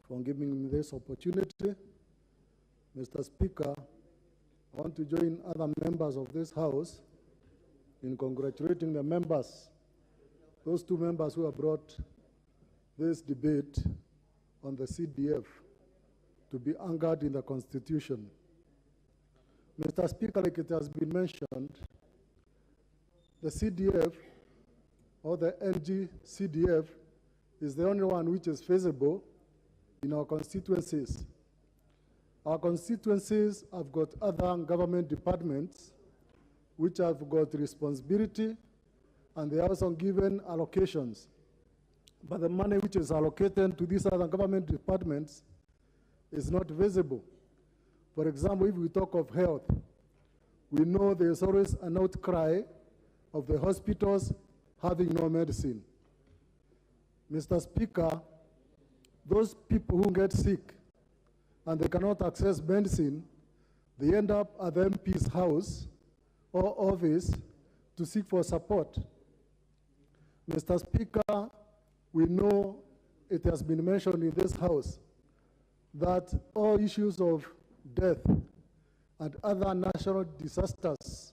for giving me this opportunity. Mr. Speaker, I want to join other members of this House in congratulating the members, those two members who have brought this debate on the CDF to be anchored in the Constitution. Mr. Speaker, like it has been mentioned, the CDF or the NG CDF is the only one which is feasible in our constituencies. Our constituencies have got other government departments which have got responsibility, and they are also given allocations. But the money which is allocated to these other government departments is not visible. For example, if we talk of health, we know there is always an outcry of the hospitals having no medicine. Mr. Speaker, those people who get sick and they cannot access medicine, they end up at the MP's house or office to seek for support. Mr. Speaker, we know it has been mentioned in this House that all issues of death and other natural disasters,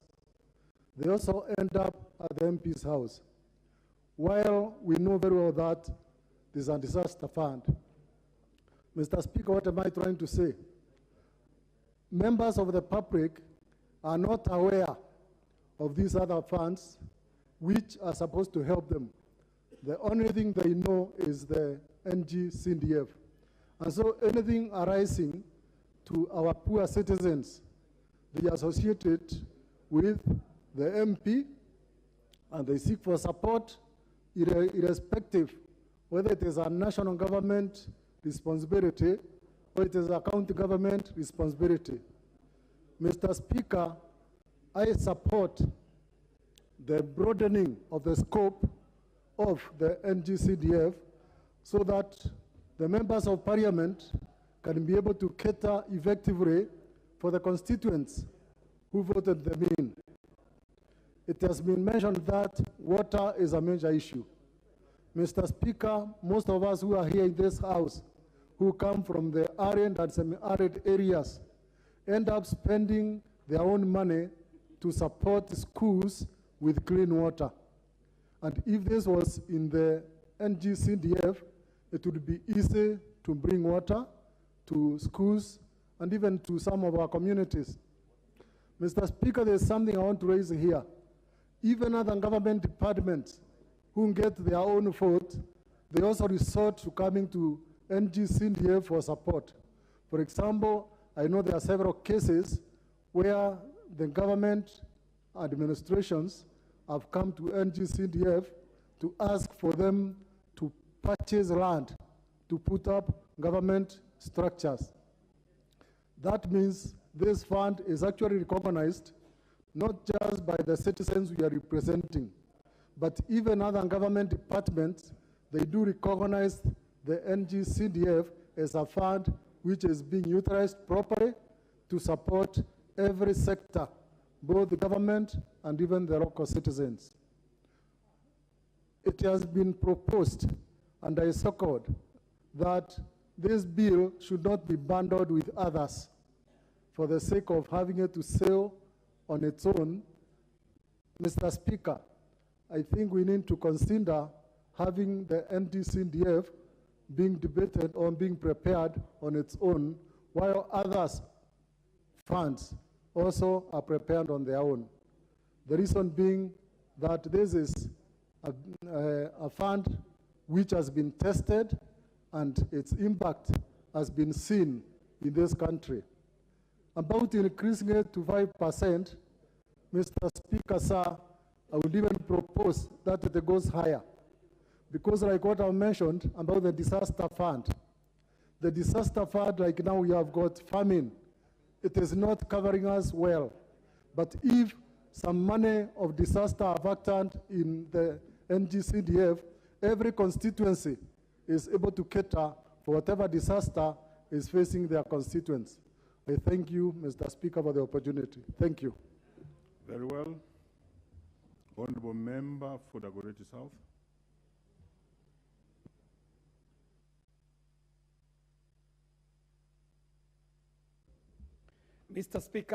they also end up at the MP's house. While we know very well that there's a disaster fund. Mr. Speaker, what am I trying to say? Members of the public are not aware of these other funds which are supposed to help them. The only thing they know is the NG CDF. And so anything arising to our poor citizens, they are associated with the MP, and they seek for support irrespective whether it is a national government responsibility or it is a county government responsibility. Mr. Speaker, I support the broadening of the scope of the NGCDF so that the members of parliament can be able to cater effectively for the constituents who voted them in. It has been mentioned that water is a major issue. Mr. Speaker, most of us who are here in this House, who come from the arid and semi-arid areas, end up spending their own money to support schools with clean water. And if this was in the NGCDF, it would be easy to bring water to schools and even to some of our communities. Mr. Speaker, there's something I want to raise here. Even other government departments who get their own vote, they also resort to coming to NGCDF for support. For example, I know there are several cases where the government administrations have come to NGCDF to ask for them to purchase land to put up government structures. That means this fund is actually recognized not just by the citizens we are representing, but even other government departments, they do recognize the NGCDF as a fund which is being utilized properly to support every sector, both the government and even the local citizens. It has been proposed, and I second, that this bill should not be bundled with others for the sake of having it to sell on its own. Mr. Speaker, I think we need to consider having the NGCDF being debated or being prepared on its own, while others funds also are prepared on their own. The reason being that this is a fund which has been tested and its impact has been seen in this country. About increasing it to 5%, Mr. Speaker, sir, I would even propose that it goes higher. Because like what I mentioned about the disaster fund, the disaster fund, like now we have got famine, it is not covering us well. But if some money of disaster are factored in the NGCDF, every constituency is able to cater for whatever disaster is facing their constituents. I thank you, Mr. Speaker, for the opportunity. Thank you. Very well. Honorable Member for Dagoretti South. Mr. Speaker,